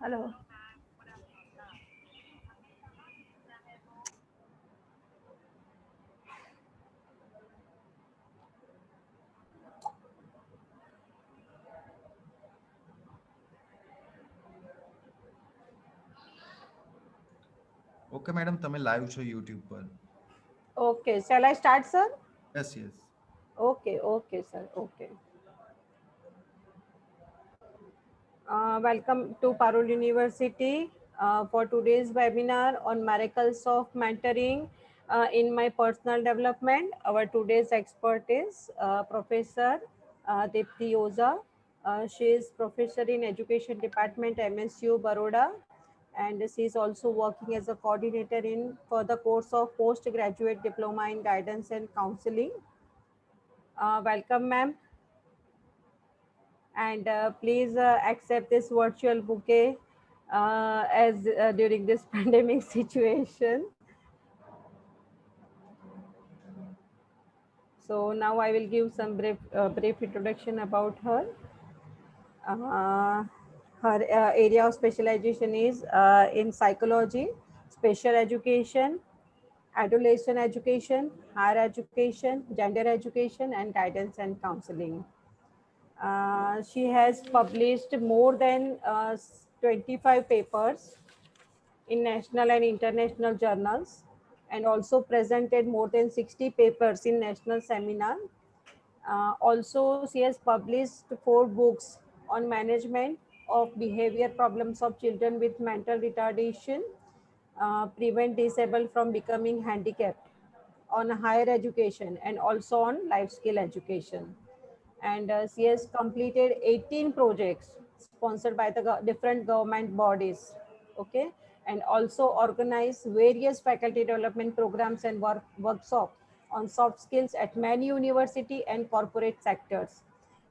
Hello. Okay madam તમે live છો YouTube પર. Okay, shall I start, sir? Yes yes. Okay, okay, sir. Okay. Welcome to Parul University for today's webinar on miracles of mentoring in my personal development. Our today's expert is Professor Dipti Oza. She is professor in Education Department, MSU Baroda, and she is also working as a coordinator in for the course of postgraduate diploma in guidance and counseling. Welcome, ma'am, and please accept this virtual bouquet as during this pandemic situation. So now I will give some brief introduction about her. Uh, Her area of specialization is in psychology, special education, adolescent education, higher education, gender education, and guidance and counseling. She has published more than 25 papers in national and international journals, and also presented more than 60 papers in national seminar. Also, she has published 4 books on management of behavior problems of children with mental retardation, prevent disabled from becoming handicapped, on higher education, and also on life skill education. And she has completed 18 projects sponsored by the different government bodies. Okay, and also organized various faculty development programs and workshops on soft skills at many university and corporate sectors.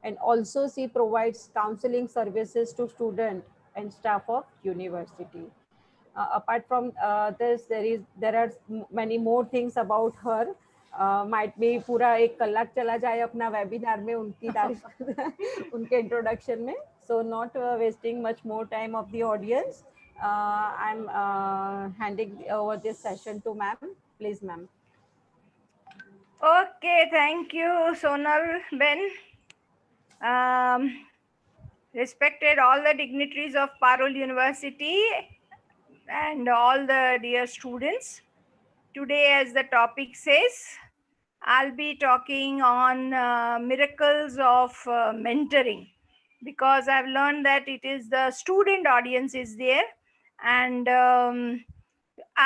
And also she provides counseling services to student and staff of university. Apart from this, there are many more things about her. Might भी पूरा 1 कलाक चला जाए अपना webinar में उनकी तारीफ उनके इंट्रोडक्शन में. So not wasting much more time of the audience, I'm handing over this session to ma'am. Please, ma'am. Okay, thank you, Sonal Ben. Respected all the dignitaries of Parul University and all the dear students. Today, as the topic says, I'll be talking on miracles of mentoring, because I've learned that it is the student audience is there, and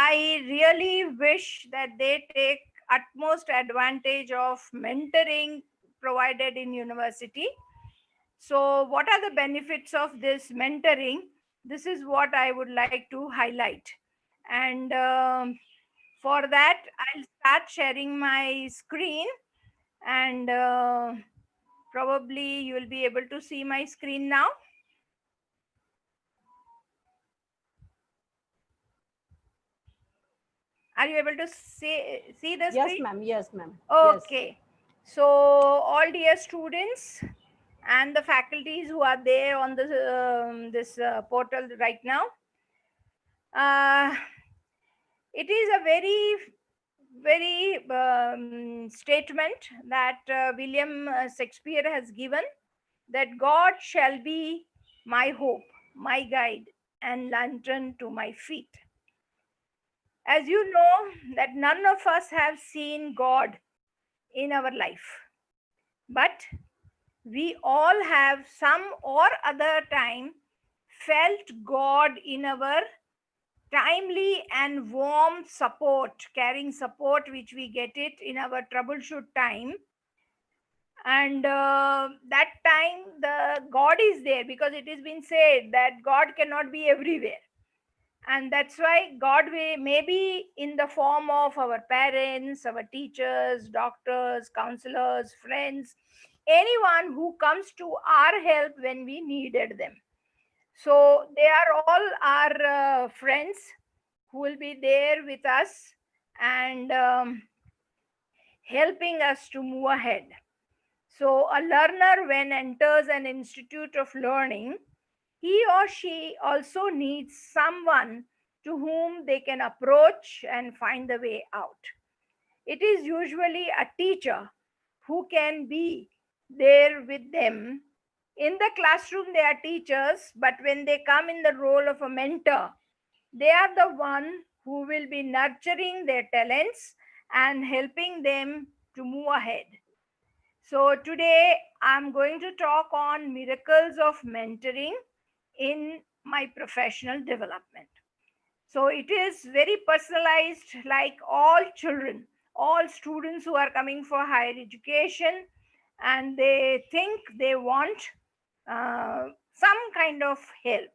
I really wish that they take utmost advantage of mentoring provided in university. So what are the benefits of this mentoring? This is what I would like to highlight. And for that, I'll start sharing my screen, and probably you will be able to see my screen now. Are you able to see the Yes, screen? ma'am. Yes, ma'am. Yes. Okay. So, all dear students and the faculties who are there on this portal right now, uh, it is a very statement that William Shakespeare has given, that God shall be my hope, my guide, and lantern to my feet. As you know, that none of us have seen God in our life, but we all have some or other time felt God in our timely and warm support, caring support, which we get it in our troubleshoot time. And that time, the God is there, because it has been said that God cannot be everywhere. And that's why God may be in the form of our parents, our teachers, doctors, counselors, friends, anyone who comes to our help when we needed them. So they are all our friends who will be there with us, and helping us to move ahead. So a learner, when enters an institute of learning, he or she also needs someone to whom they can approach and find the way out. It is usually a teacher who can be there with them. In the classroom, they are teachers, but when they come in the role of a mentor, they are the one who will be nurturing their talents and helping them to move ahead. So today I'm going to talk on miracles of mentoring in my professional development. So it is very personalized, like all children, all students who are coming for higher education, and they think they want some kind of help,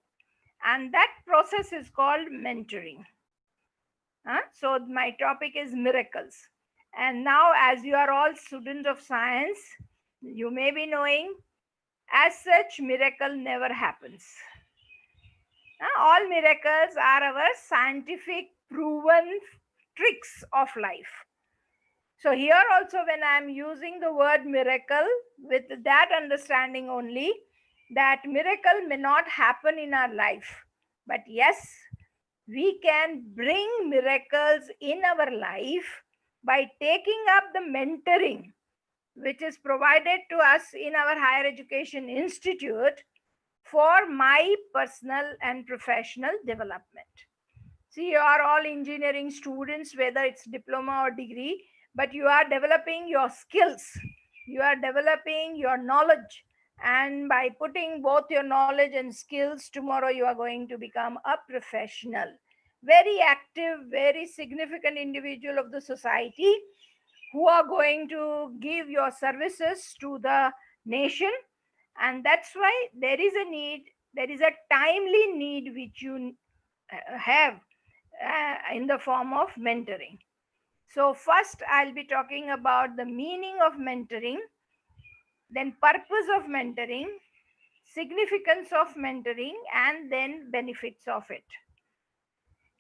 and that process is called mentoring. So my topic is miracles. And now, as you are all students of science, you may be knowing, as such, miracle never happens. All miracles are our scientific proven tricks of life. So here also, when I am using the word miracle, with that understanding only, that miracle may not happen in our life, but yes, we can bring miracles in our life by taking up the mentoring which is provided to us in our higher education institute for my personal and professional development. See, you are all engineering students, whether it's diploma or degree, but you are developing your skills, you are developing your knowledge, and by putting both your knowledge and skills, tomorrow you are going to become a professional, very active, very significant individual of the society who are going to give your services to the nation. And that's why there is a need, there is a timely need which you have in the form of mentoring. So first I'll be talking about the meaning of mentoring, then purpose of mentoring, significance of mentoring, and then benefits of it.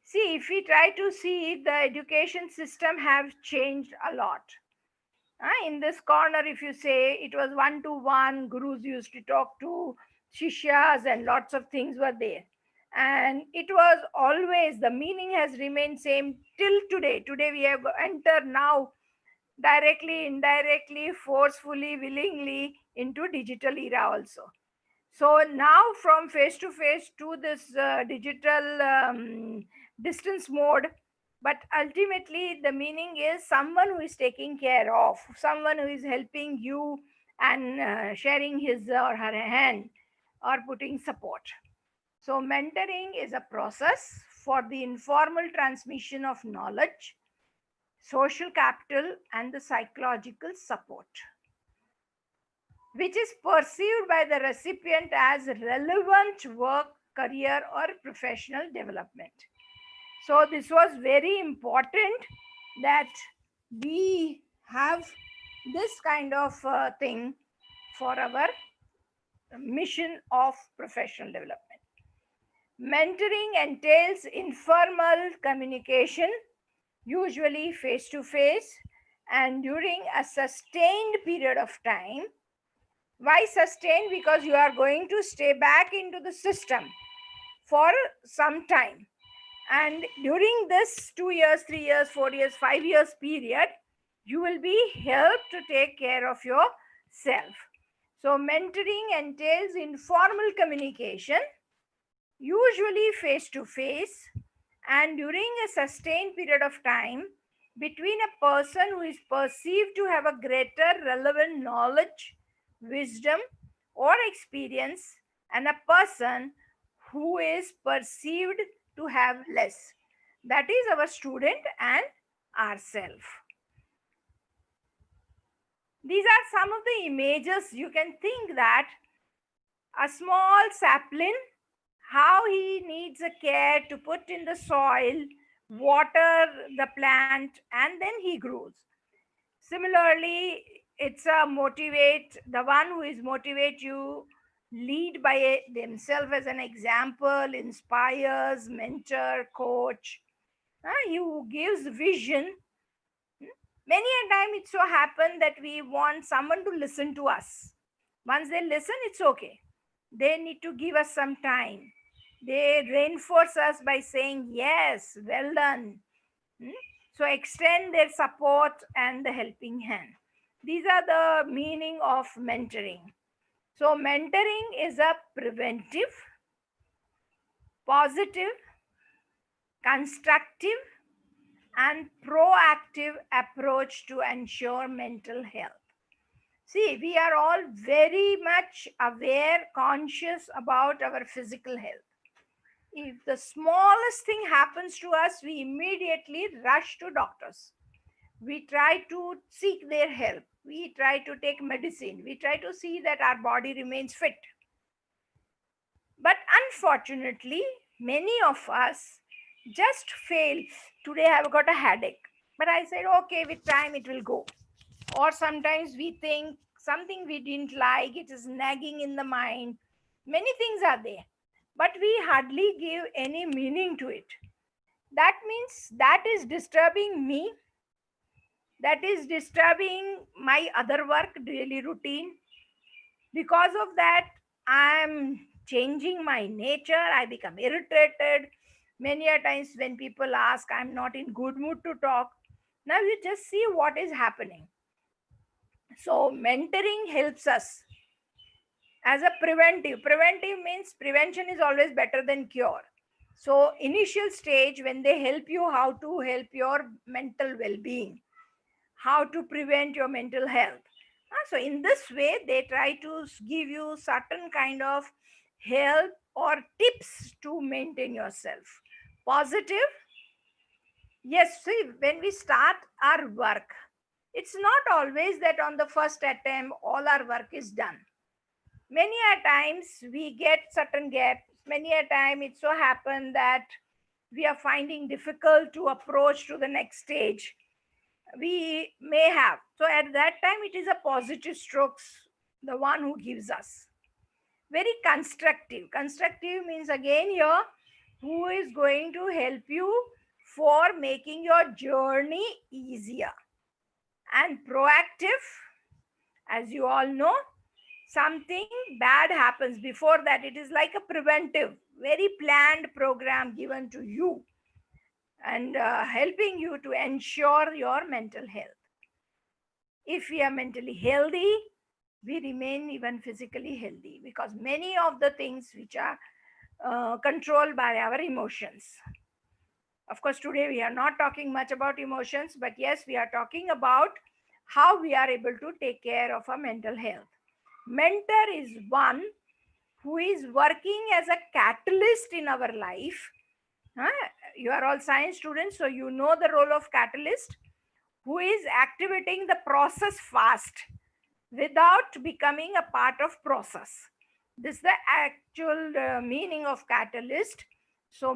See, if we try to see, the education system have changed a lot. In this corner, if you say, it was one-to-one, gurus used to talk to shishyas and lots of things were there. And it was always, the meaning has remained same till today. Today we have entered now directly, indirectly, forcefully, willingly into digital era also. So now from face to face to this digital distance mode, but ultimately the meaning is someone who is taking care of, someone who is helping you and sharing his or her hand or putting support. So mentoring is a process for the informal transmission of knowledge, social capital, and the psychological support, which is perceived by the recipient as relevant work, career, or professional development. So this was very important that we have this kind of thing for our mission of professional development. Mentoring entails informal communication, usually face to face, and during a sustained period of time. Why sustained? Because you are going to stay back into the system for some time. And during this 2 years, 3 years, 4 years, 5 years period, you will be helped to take care of yourself. So mentoring entails informal communication, usually face to face, and during a sustained period of time between a person who is perceived to have a greater relevant knowledge, wisdom, or experience, and a person who is perceived to have less. That is our student and ourselves. These are some of the images. You can think that a small sapling, how he needs a care to put in the soil, water the plant, and then he grows. Similarly, it's a motivate, the one who is motivate you, lead by themselves as an example, inspires, mentor, coach, who gives vision. Many a time it so happen that we want someone to listen to us. Once they listen, it's okay. They need to give us some time. They reinforce us by saying, yes, well done. Hmm? So extend their support and the helping hand. These are the meaning of mentoring. So mentoring is a preventive, positive, constructive, and proactive approach to ensure mental health. See, we are all very much aware, conscious about our physical health. If the smallest thing happens to us, we immediately rush to doctors. We try to seek their help. We try to take medicine. We try to see that our body remains fit. But unfortunately, many of us just fail. Today I've got a headache. But I said, okay, with time it will go. Or sometimes we think something we didn't like, it is nagging in the mind. Many things are there. But we hardly give any meaning to it. That means that is disturbing me. That is disturbing my other work, daily routine. Because of that, I'm changing my nature. I become irritated. Many a times when people ask, I'm not in good mood to talk. Now you just see what is happening. So mentoring helps us as a preventive. Preventive means prevention is always better than cure. So initial stage, when they help you how to help your mental well-being, how to prevent your mental health. So in this way, they try to give you certain kind of help or tips to maintain yourself. Positive, yes, see, when we start our work, it's not always that on the first attempt all our work is done. Many a times we get certain gaps. Many a time it so happen that we are finding difficult to approach to the next stage. We may have. So at that time, it is a positive strokes, the one who gives us. Very constructive. Constructive means again here, who is going to help you for making your journey easier. And proactive, as you all know, something bad happens before that. It is like a preventive, very planned program given to you and helping you to ensure your mental health. If we are mentally healthy, we remain even physically healthy, because many of the things which are controlled by our emotions. Of course, today we are not talking much about emotions, but yes, we are talking about how we are able to take care of our mental health. Mentor is one who is working as a catalyst in our life. You are all science students, so you know the role of catalyst, who is activating the process fast without becoming a part of process. This is the actual meaning of catalyst. So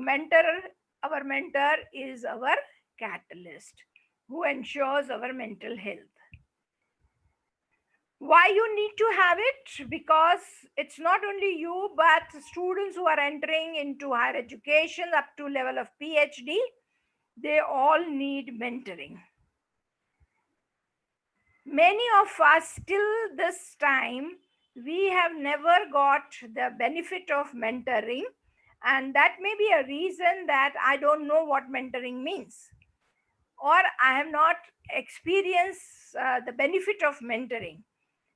our mentor is our catalyst who ensures our mental health. Why you need to have it? Because it's not only you, but students who are entering into higher education up to level of PhD, they all need mentoring. Many of us till this time, we have never got the benefit of mentoring, and that may be a reason that I don't know what mentoring means, or I have not experienced the benefit of mentoring.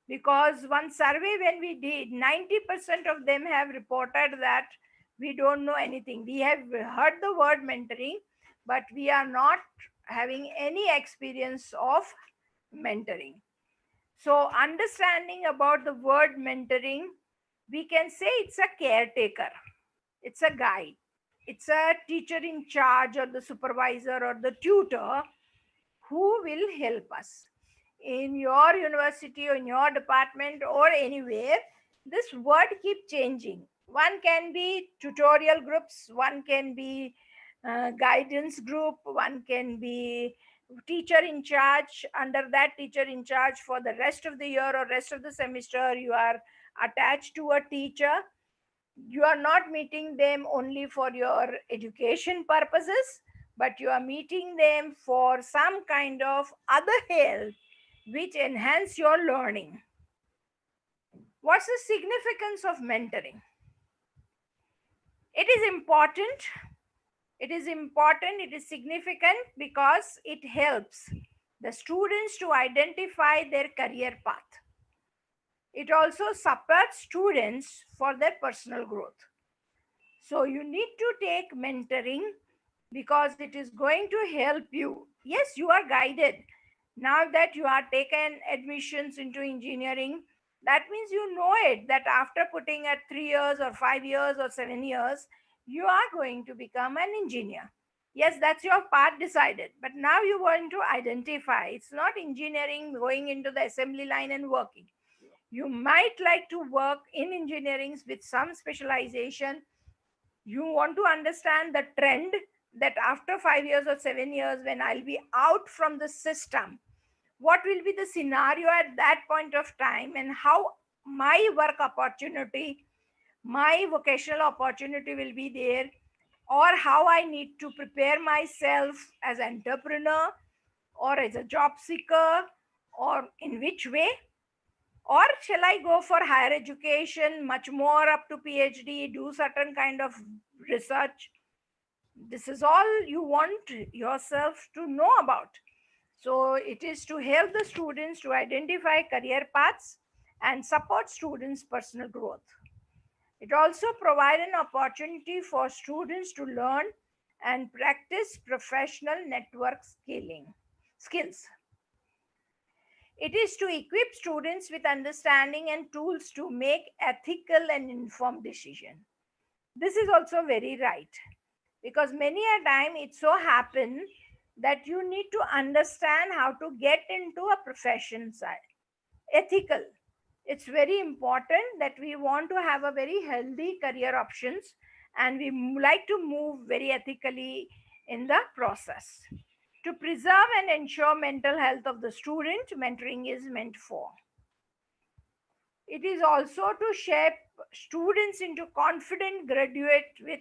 Because one survey when we did, 90% of them have reported that we don't know anything. We have heard the word mentoring, but we are not having any experience of mentoring. So understanding about the word mentoring, we can say it's a caretaker, it's a guide, it's a teacher in charge or the supervisor or the tutor who will help us. In your university or in your department or anywhere, this word keep changing. One can be tutorial groups, one can be guidance group, one can be teacher in charge. Under that teacher in charge, for the rest of the year or rest of the semester, you are attached to a teacher. You are not meeting them only for your education purposes, but you are meeting them for some kind of other help which enhance your learning. What's the significance of mentoring? It is important. It is important, it is significant because it helps the students to identify their career path. It also supports students for their personal growth. So you need to take mentoring because it is going to help you. Yes, you are guided. Now that you are taken admissions into engineering, that means you know it that after putting at 3 years or 5 years or 7 years, you are going to become an engineer. Yes, that's your part decided. But now you want to identify. It's not engineering going into the assembly line and working. You might like to work in engineering with some specialization. You want to understand the trend that after 5 years or 7 years, when I'll be out from the system, what will be the scenario at that point of time, and how my work opportunity, my vocational opportunity will be there, or how I need to prepare myself as an entrepreneur or as a job seeker, or in which way, or shall I go for higher education, much more up to PhD, do certain kind of research. This is all you want yourself to know about. So it is to help the students to identify career paths and support students' personal growth. It also provides an opportunity for students to learn and practice professional network skills. It is to equip students with understanding and tools to make ethical and informed decisions. This is also very right, because many a time it so happens that you need to understand how to get into a profession side. Ethical. It's very important that we want to have a very healthy career options, and we like to move very ethically in the process. To preserve and ensure mental health of the student, mentoring is meant for. It is also to shape students into confident graduate with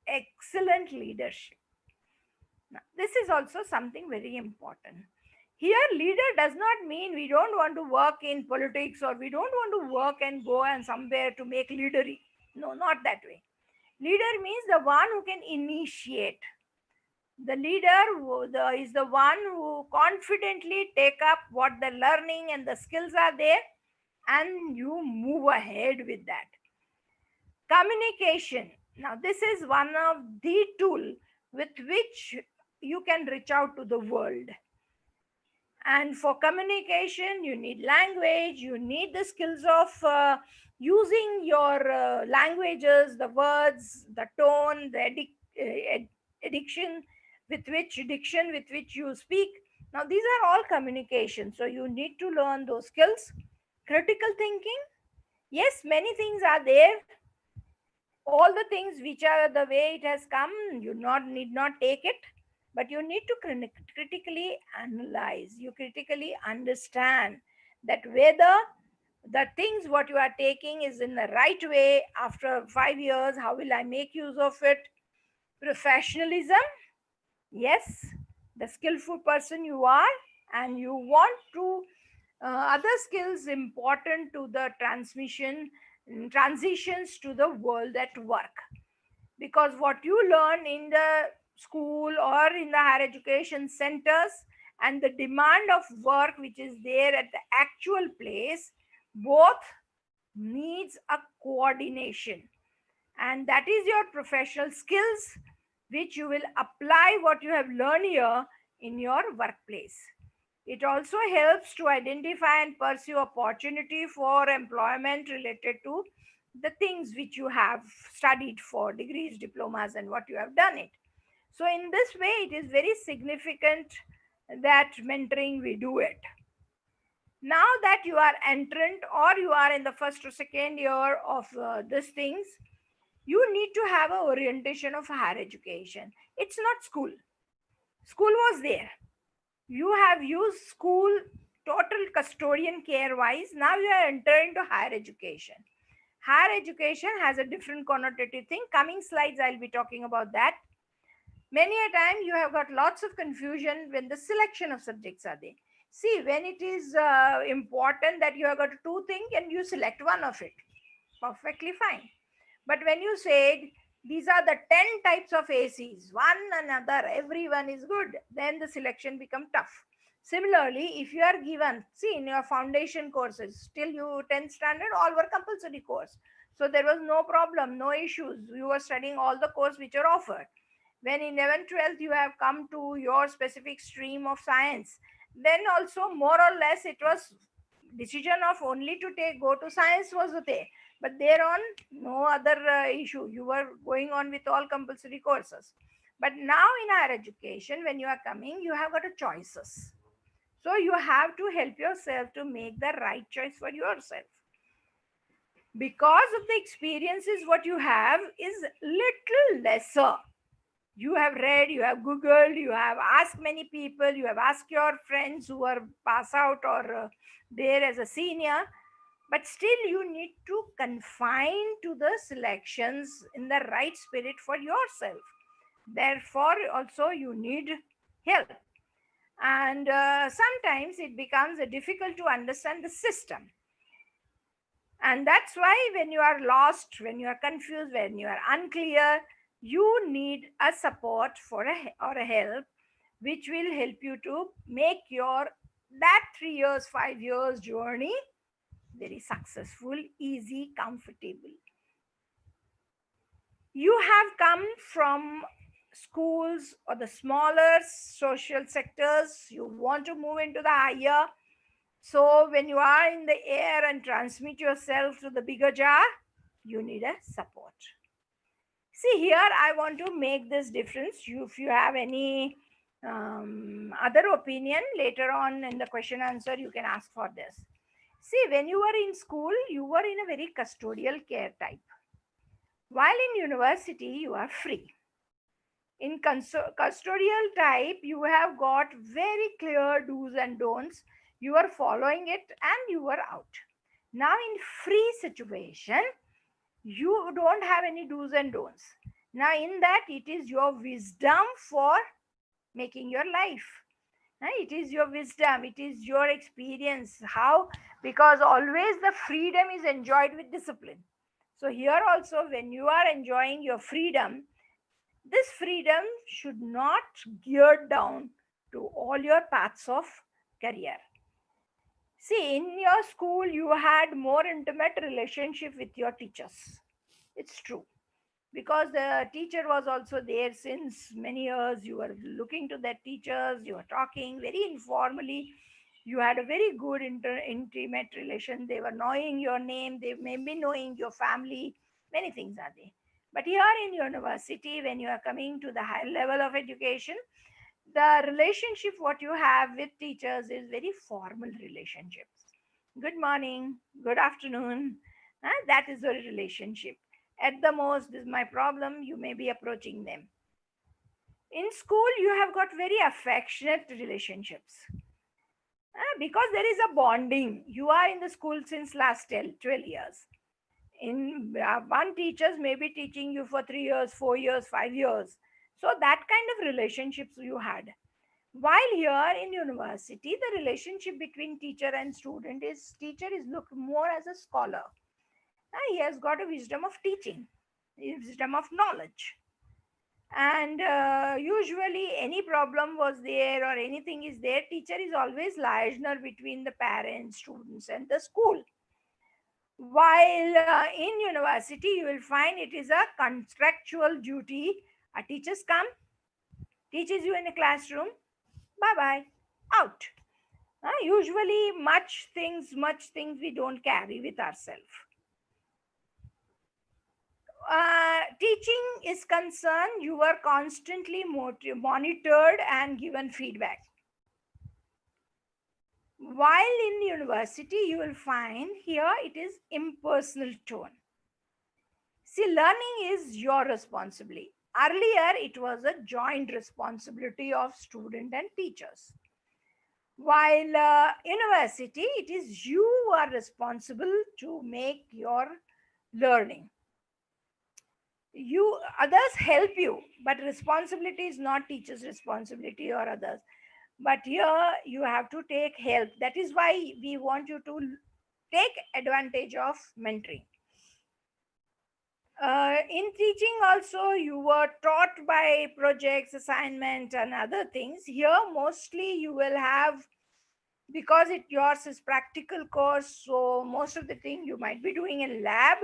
excellent leadership. Now, this is also something very important. Here, leader does not mean we don't want to work in politics, or we don't want to work and go and somewhere to make leadery. No, not that way. Leader means the one who can initiate. The leader is the one who confidently take up what the learning and the skills are there, and you move ahead with that. Communication. Now, this is one of the tool with which you can reach out to the world. And for communication, you need language, you need the skills of using your languages, the words, the tone, the diction with which you speak. Now, these are all communication. So, you need to learn those skills. Critical thinking. Yes, many things are there. All the things which are the way it has come, you need not take it, but you need to critically analyze. You critically understand that whether the things what you are taking is in the right way. After 5 years, how will I make use of it? Professionalism. Yes, the skillful person you are, and you want to other skills important to the transitions to the world at work, because what you learn in the school or in the higher education centers and the demand of work which is there at the actual place, both needs a coordination, and that is your professional skills which you will apply what you have learned here in your workplace. It also helps to identify and pursue opportunity for employment related to the things which you have studied for degrees, diplomas, and what you have done it. So in this way, it is very significant that mentoring we do it. Now that you are entrant or you are in the first or second year of these things, you need to have an orientation of higher education. It's not school. School was there. You have used school total custodian care wise. Now you are entering into higher education. Higher education has a different connotative thing. Coming slides, I'll be talking about that. Many a time you have got lots of confusion when the selection of subjects are there. See, when it is important that you have got two things and you select one of it, perfectly fine. But when you said these are the 10 types of ACs, one another, everyone is good, then the selection become tough. Similarly, if you are given, see in your foundation courses, till you 10th standard, all were compulsory course. So there was no problem, no issues. You were studying all the course which are offered. When in 11th, 12th, you have come to your specific stream of science, then also more or less it was decision of only to take go to science was there, but thereon no other issue, you were going on with all compulsory courses. But now in higher education, when you are coming, you have got a choices, so you have to help yourself to make the right choice for yourself, because of the experiences what you have is little lesser. You have read, you have googled, you have asked many people, you have asked your friends who are pass out or there as a senior, but still you need to confine to the selections in the right spirit for yourself. Therefore also you need help, and sometimes it becomes difficult to understand the system. And that's why when you are lost, when you are confused, when you are unclear, you need a support for or a help which will help you to make your that 3 years, 5 years journey very successful, easy, comfortable. You have come from schools or the smaller social sectors, you want to move into the higher. So when you are in the air and transmit yourself to the bigger jar, you need a support. See here, I want to make this difference. If you have any other opinion later on in the question answer, you can ask for this. See, when you were in school, you were in a very custodial care type. While in university, you are free. In custodial type, you have got very clear do's and don'ts. You are following it and you are out. Now in free situation, you don't have any do's and don'ts. Now in that, it is your wisdom for making your life. It is your wisdom, it is your experience. How? Because always the freedom is enjoyed with discipline. So here also, when you are enjoying your freedom, this freedom should not gear down to all your paths of career. See, in your school, you had more intimate relationship with your teachers. It's true. Because the teacher was also there since many years. You were looking to that teachers, you were talking very informally. You had a very good intimate relation. They were knowing your name, they may be knowing your family, many things are there. But here in university, when you are coming to the high level of education, the relationship what you have with teachers is very formal relationships. Good morning, good afternoon. That is the relationship. At the most, this is my problem, you may be approaching them. In school, you have got very affectionate relationships. Because there is a bonding. You are in the school since last 12 years. In one teachers may be teaching you for 3 years, 4 years, 5 years. So that kind of relationships you had. While here in university, the relationship between teacher and student is teacher is looked more as a scholar. He has got a wisdom of teaching, wisdom of knowledge. And usually any problem was there or anything is there, teacher is always liaisonal between the parents, students and the school. While in university, you will find it is a contractual duty. Teachers come, teaches you in a classroom, bye-bye, out. Usually much things we don't carry with ourselves. Teaching is concerned, you are constantly monitored and given feedback. While in university, you will find here it is impersonal tone. See, learning is your responsibility. Earlier, it was a joint responsibility of student and teachers. While university, it is you who are responsible to make your learning. Others help you, but responsibility is not teachers' responsibility or others. But here you have to take help. That is why we want you to take advantage of mentoring. In teaching also, you were taught by projects, assignment, and other things. Here mostly you will have, because it yours is practical course, so most of the thing you might be doing in lab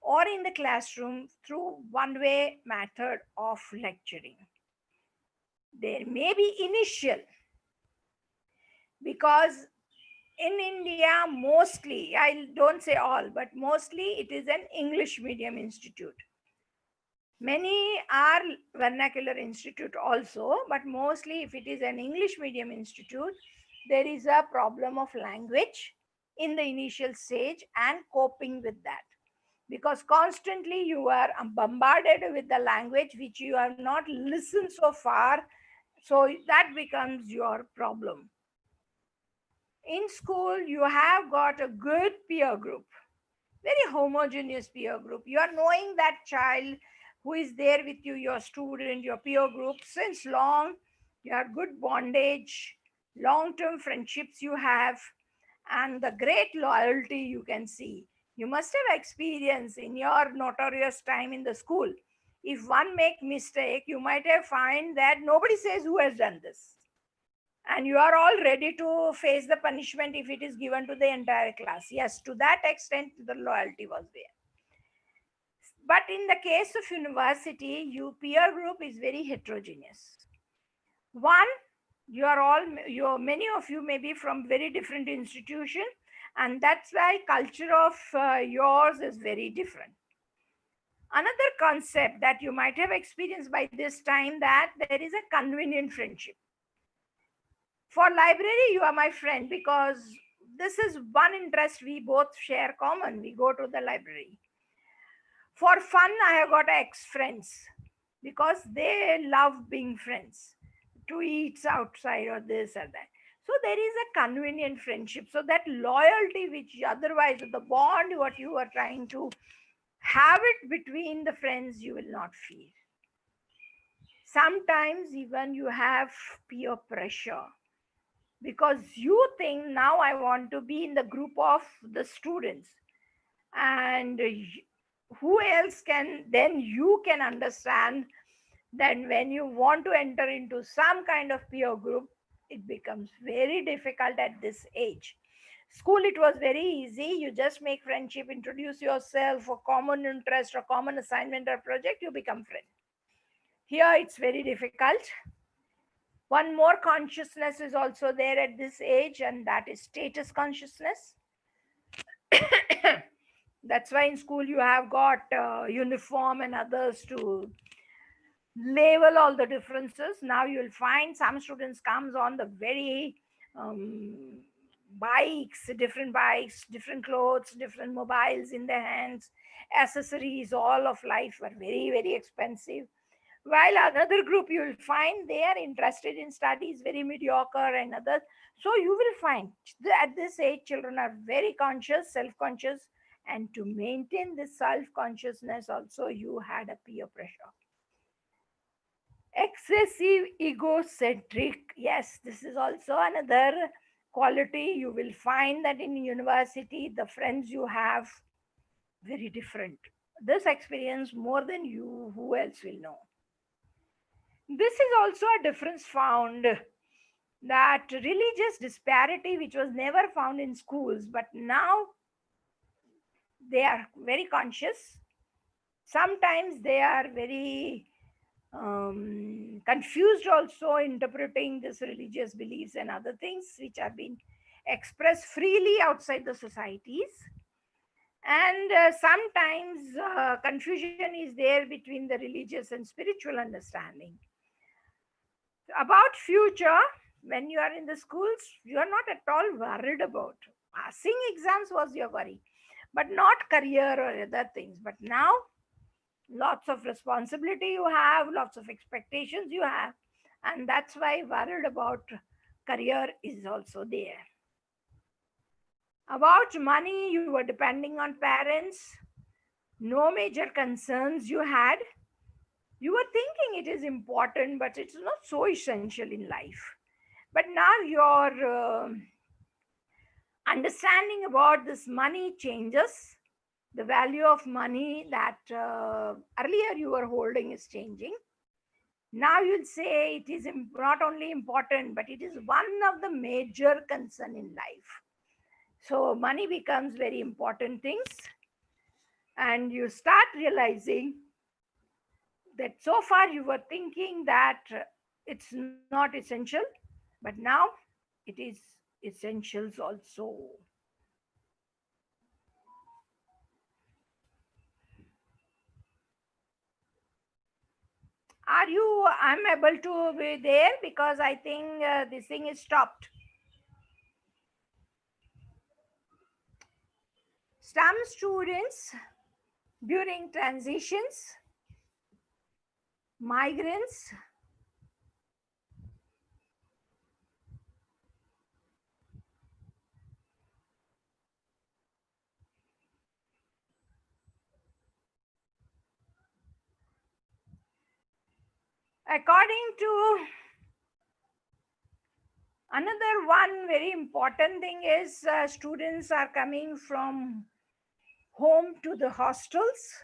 or in the classroom through one way method of lecturing. There may be initial, because in India, mostly, I don't say all, but mostly it is an English medium institute. Many are vernacular institute also, but mostly if it is an English medium institute, there is a problem of language in the initial stage and coping with that. Because constantly you are bombarded with the language which you have not listened so far, so that becomes your problem. In school, you have got a good peer group, very homogeneous peer group. You are knowing that child who is there with you, your student, your peer group since long. You have good bondage, long term friendships you have, and the great loyalty you can see. You must have experience in your notorious time in the school. If one make mistake, you might have find that nobody says who has done this, and you are all ready to face the punishment if it is given to the entire class. Yes, to that extent the loyalty was there. But in the case of university, your peer group is very heterogeneous. One, you are all, you, many of you may be from very different institution, and that's why culture of yours is very different. Another concept that you might have experienced by this time, that there is a convenient friendship. For library, you are my friend because this is one interest we both share common. We go to the library. For fun, I have got ex friends because they love being friends, to eat outside or this or that. So there is a convenient friendship. So that loyalty, which otherwise the bond what you are trying to have it between the friends, you will not feel. Sometimes even you have peer pressure, because you think now I want to be in the group of the students, and who else can, then you can understand that when you want to enter into some kind of peer group, it becomes very difficult at this age. School, it was very easy. You just make friendship, introduce yourself, for common interest or common assignment or project, you become friend. Here it's very difficult. One more consciousness is also there at this age, and that is status consciousness. That's why in school you have got uniform and others to label all the differences. Now you'll find some students comes on the very um, bikes, different clothes, different mobiles in their hands, accessories, all of life are very, very expensive. While another group you will find they are interested in studies, very mediocre and others. So you will find at this age children are very conscious, self-conscious, and to maintain this self-consciousness also you had a peer pressure. Excessive egocentric, yes, this is also another quality. You will find that in university the friends you have very different. This experience more than you, who else will know? This is also a difference found, that religious disparity which was never found in schools, but now they are very conscious. Sometimes they are very confused also, interpreting this religious beliefs and other things which are being expressed freely outside the societies. And sometimes confusion is there between the religious and spiritual understanding. About future, when you are in the schools, you are not at all worried about passing exams was your worry, but not career or other things. But now lots of responsibility you have, lots of expectations you have, and that's why worried about career is also there. About money, you were depending on parents, no major concerns you had. You were thinking it is important, but it's not so essential in life. But now your understanding about this money changes. The value of money that earlier you were holding is changing. Now you'll say it is not only important, but it is one of the major concern in life. So money becomes very important things, and you start realizing that so far you were thinking that it's not essential, but now it is essentials also. Are you, I'm able to be there because I think this thing is stopped. Some students during transitions, migrants, according to another one very important thing is students are coming from home to the hostels,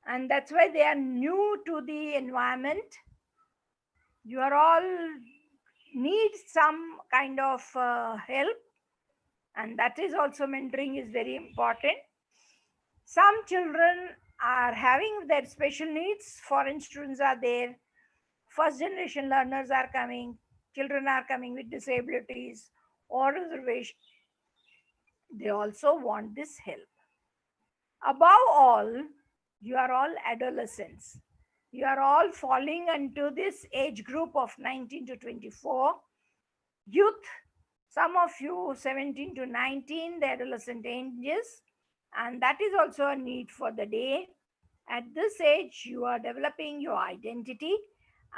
and that's why they are new to the environment. You are all need some kind of help, and that is also mentoring is very important. Some children are having their special needs, foreign students are there, first generation learners are coming, children are coming with disabilities or reservation. They also want this help. Above all, you are all adolescents. You are all falling into this age group of 19 to 24, youth, some of you 17 to 19, the adolescent ages, and that is also a need for the day. At this age, you are developing your identity,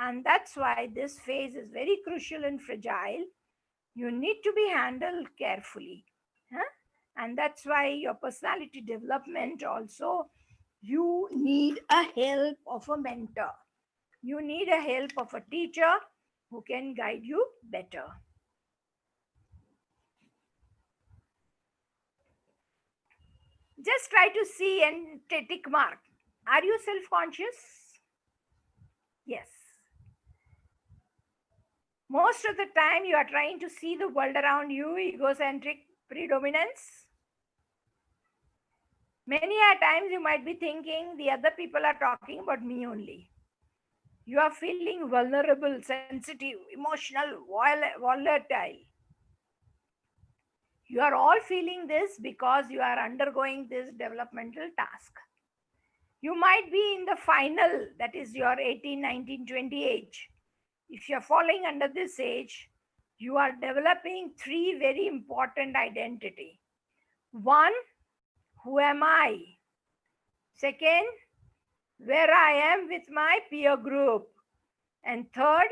and that's why this phase is very crucial and fragile. You need to be handled carefully. Huh? And that's why your personality development also, you need a help of a mentor. You need a help of a teacher who can guide you better. Just try to see and tick mark. Are you self-conscious? Yes. Most of the time you are trying to see the world around you, egocentric predominance. Many a times you might be thinking the other people are talking about me only. You are feeling vulnerable, sensitive, emotional, volatile. You are all feeling this because you are undergoing this developmental task. You might be in the final, that is your 18, 19, 20 age. If you're falling under this age, you are developing three very important identity. One, who am I? Second, where I am with my peer group. And third,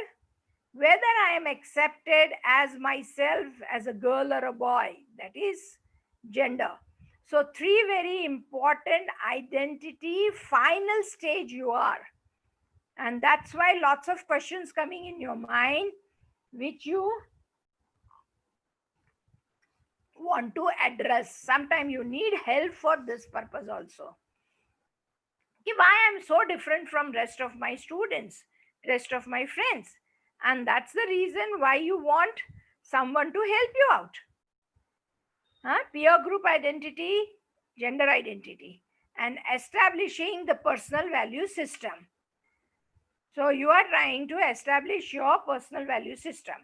whether I am accepted as myself as a girl or a boy, that is gender. So three very important identity final stage you are. And that's why lots of questions coming in your mind, which you want to address. Sometimes you need help for this purpose also. Why I'm so different from rest of my students, rest of my friends. And that's the reason why you want someone to help you out. Peer group identity, gender identity, and establishing the personal value system. So you are trying to establish your personal value system.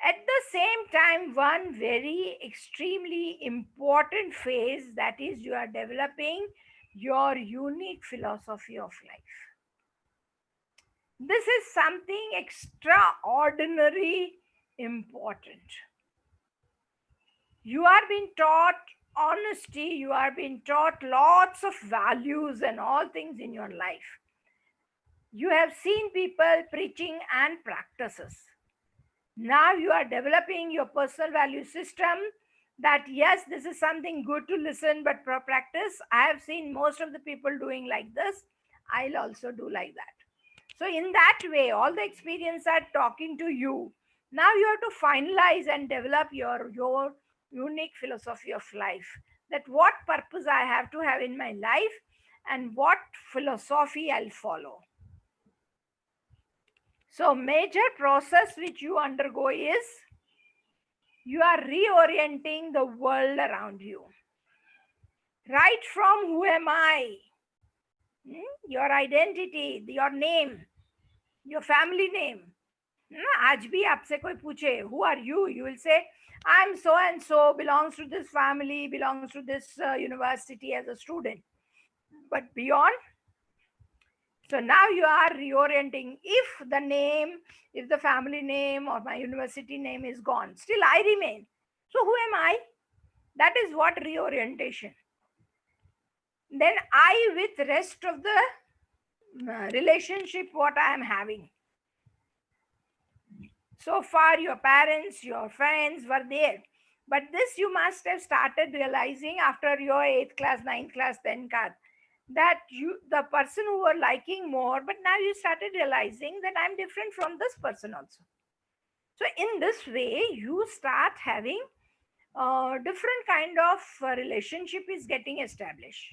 At the same time, one very extremely important phase, that is you are developing your unique philosophy of life. This is something extraordinary important. You are being taught honesty, you are being taught lots of values and all things in your life. You have seen people preaching and practices. Now you are developing your personal value system, that yes, this is something good to listen, but for practice, I have seen most of the people doing like this. I'll also do like that. So in that way, all the experience are talking to you. Now you have to finalize and develop your unique philosophy of life. That what purpose I have to have in my life and what philosophy I'll follow. So major process which you undergo is you are reorienting the world around you. Right from who am I? Your identity, your name, your family name. आज भी आपसे कोई पूछे who are you, you will say I'm so and so, belongs to this family, belongs to this university as a student. But beyond, so now you are reorienting. If the name, if the family name or my university name is gone, still I remain. So who am I? That is what reorientation. Then I with rest of the relationship what I am having. So far, your parents, your friends were there. But this you must have started realizing after your 8th class, 9th class, 10th class, that you, the person who were liking more, but now you started realizing that I'm different from this person also. So in this way, you start having different kind of relationship is getting established.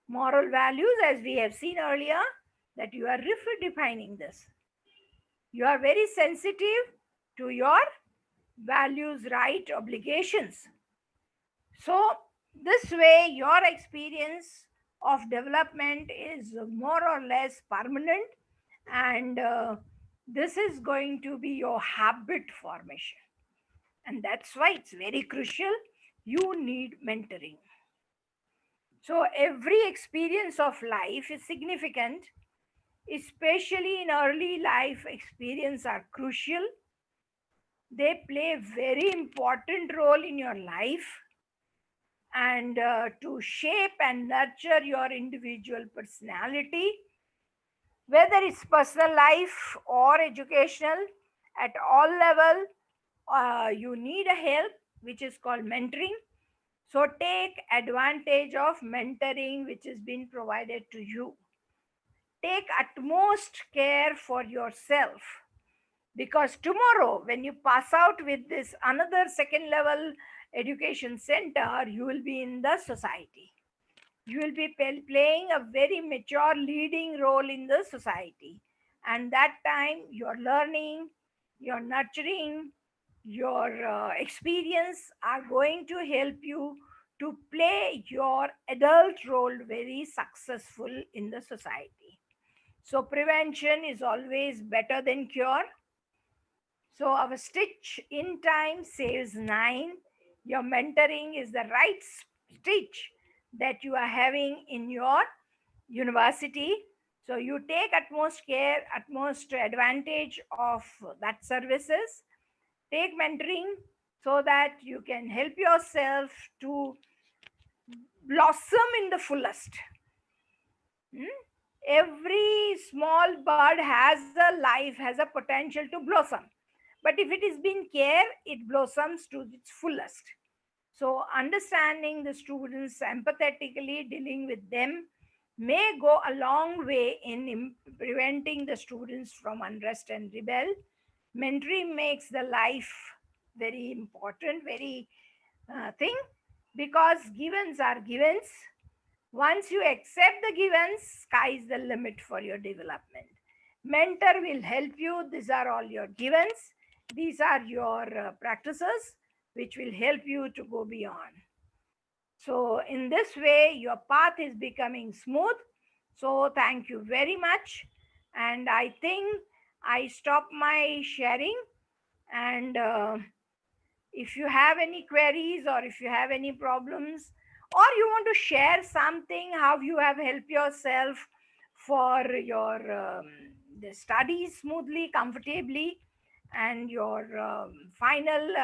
Moral values, as we have seen earlier, that you are redefining this. You are very sensitive to your values, right, obligations. So this way your experience of development is more or less permanent, and this is going to be your habit formation. And that's why it's very crucial. You need mentoring. So every experience of life is significant, especially in early life experience are crucial. They play a very important role in your life, and to shape and nurture your individual personality, whether it's personal life or educational, at all level, you need a help which is called mentoring. So take advantage of mentoring which is being provided to you. Take utmost care for yourself, because tomorrow when you pass out with this another second level education center, you will be in the society. You will be playing a very mature leading role in the society, and that time your learning, your nurturing, your experience are going to help you to play your adult role very successful in the society. So prevention is always better than cure. So our stitch in time saves 9. Your mentoring is the right stitch that you are having in your university. So you take utmost care, utmost advantage of that services. Take mentoring so that you can help yourself to blossom in the fullest. Every small bud has a life, has a potential to blossom. But if it is being care, it blossoms to its fullest. So understanding the students, empathetically dealing with them may go a long way in preventing the students from unrest and rebel. Mentoring makes the life very important, very thing, because givens are givens. Once you accept the givens, sky is the limit for your development. Mentor will help you. These are all your givens. These are your practices which will help you to go beyond. So in this way, your path is becoming smooth. So thank you very much. And I think I stop my sharing. And if you have any queries or if you have any problems, or you want to share something, how you have helped yourself for your the studies smoothly, comfortably, and your final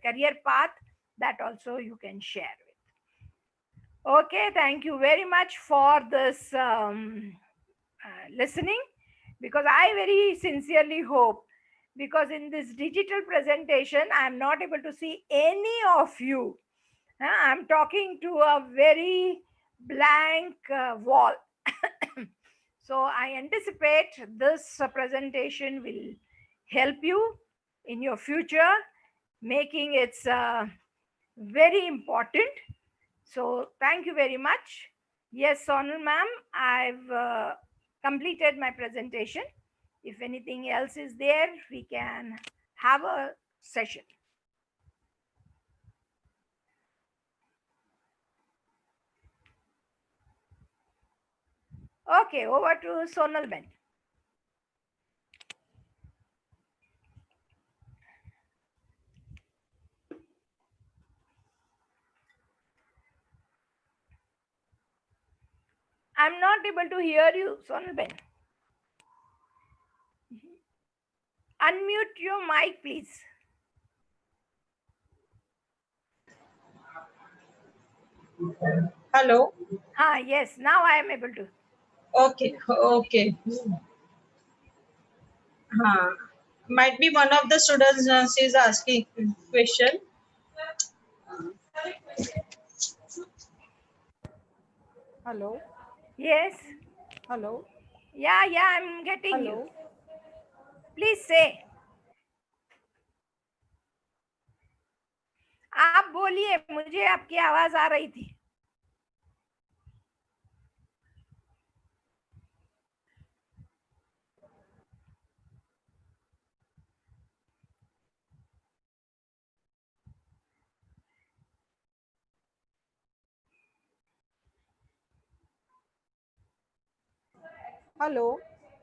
career path, that also you can share with. Okay, thank you very much for this listening, because I very sincerely hope, because in this digital presentation I am not able to see any of you. I'm talking to a very blank wall. So I anticipate this presentation will help you in your future, making it very important. So thank you very much. Yes, Sonal ma'am, I've completed my presentation. If anything else is there, we can have a session. Okay, over to Sonal Ben. I'm not able to hear you, Sonal Ben. Unmute your mic, please. Hello. Yes, now I am able to. Okay. Okay. Might be one of the students is asking question. Hello. Yes. Hello. Yeah, I'm getting you. Hello. Please say. आप बोलिए, मुझे आपकी आवाज आ रही थी. Hello.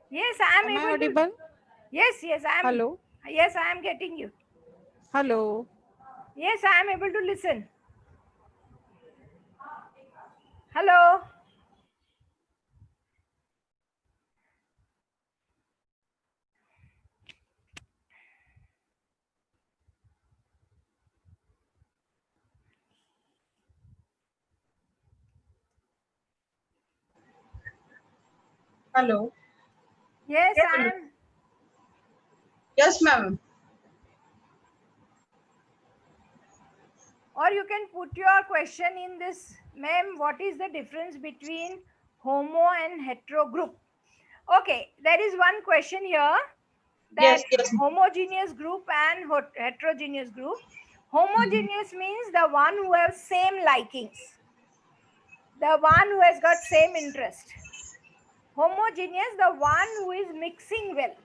Yes, I am Am I able to. audible? Yes, I am. Hello. Yes, I am getting you. Hello. Yes, I am able to listen. Hello. Hello. Yes, I Hello. am. Yes, ma'am. Or you can put your question in this, ma'am. What is the difference between homo and hetero group? Okay, there is one question here, that Yes. Yes. homogeneous group and heterogeneous group. Homogeneous means the one who have same likings, the one who has got same interest. Homogeneous, the one who is mixing well.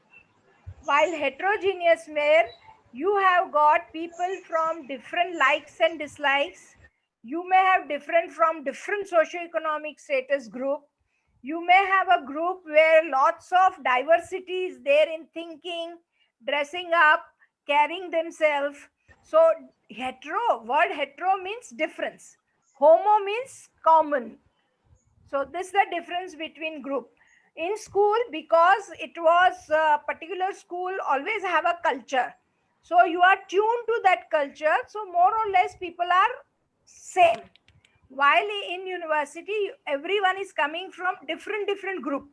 While heterogeneous, where you have got people from different likes and dislikes, you may have different from different socioeconomic status group. You may have a group where lots of diversity is there in thinking, dressing up, carrying themselves. So word hetero means difference. Homo means common. So this is the difference between group. In school, because it was a particular school always have a culture, so you are tuned to that culture, so more or less people are same. While in university, everyone is coming from different group.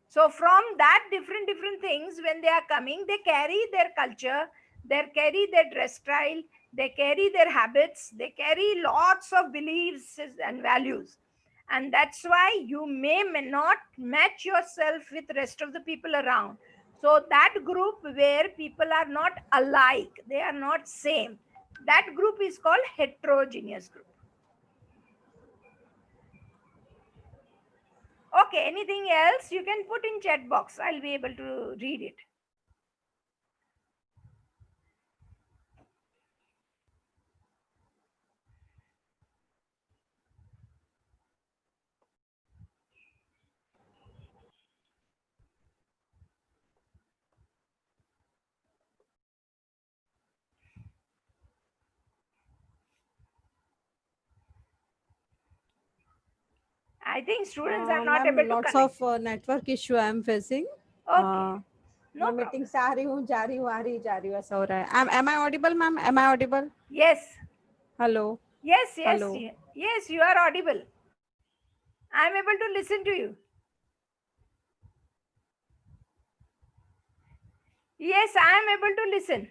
So from that different things, when they are coming, they carry their culture, they carry their dress style, they carry their habits, they carry lots of beliefs and values. And that's why you may not match yourself with rest of the people around. So that group where people are not alike, they are not same, that group is called heterogeneous group. Okay, anything else you can put in chat box, I'll be able to read it. I think students are not Ma'am, able to lots connect. of network issue I am facing. Okay, no मैं problem. Meeting से आ रही हूँ, जा रही हूँ, आ रही जा रही हूँ, ऐसा हो रहा है. Am I audible, ma'am? Am I audible? Yes, Hello. yes, Hello. yes, you are audible. I am able to listen to you. Yes, I am able to listen.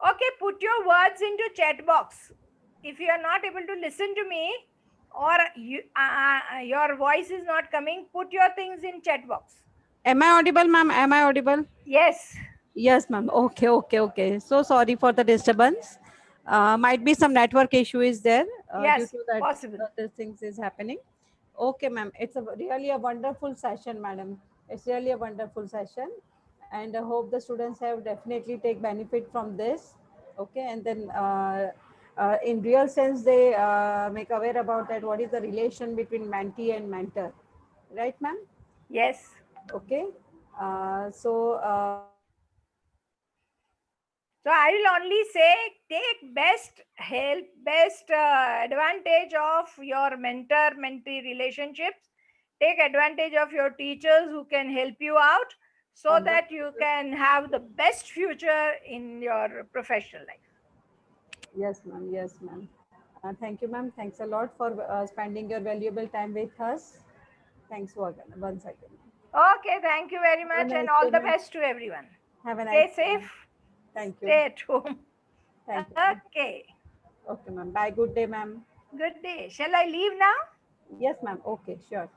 Okay, put your words into chat box. if you are not able to listen to me, or your voice is not coming, put your things in chat box. Am I audible, ma'am? Am I audible? Yes. Yes, ma'am. Okay, okay, okay. So sorry for the disturbance. Might be some network issue is there due Yes, to that possible. these things is happening. Okay, ma'am. It's really a wonderful session, madam. It's really a wonderful session, and I hope the students have definitely take benefit from this. Okay, and then in real sense they make aware about that what is the relation between mentee and mentor, right, ma'am? Yes. Okay. So. So I will only say, take best help, best advantage of your mentor-mentee relationships. Take advantage of your teachers who can help you out, so On the that you can have the best future in your professional life. Yes, ma'am. Yes, ma'am. Thank you, ma'am. Thanks a lot for spending your valuable time with us. Thanks once again. Okay, thank you very Have a much, nice and all day, the ma'am. best to everyone. Have a nice Stay day, ma'am. safe, Thank you. stay at home. Thank you, ma'am. Okay, Okay, ma'am. Bye. Good day, ma'am. good day. Shall I leave now? Yes, ma'am. Okay, sure.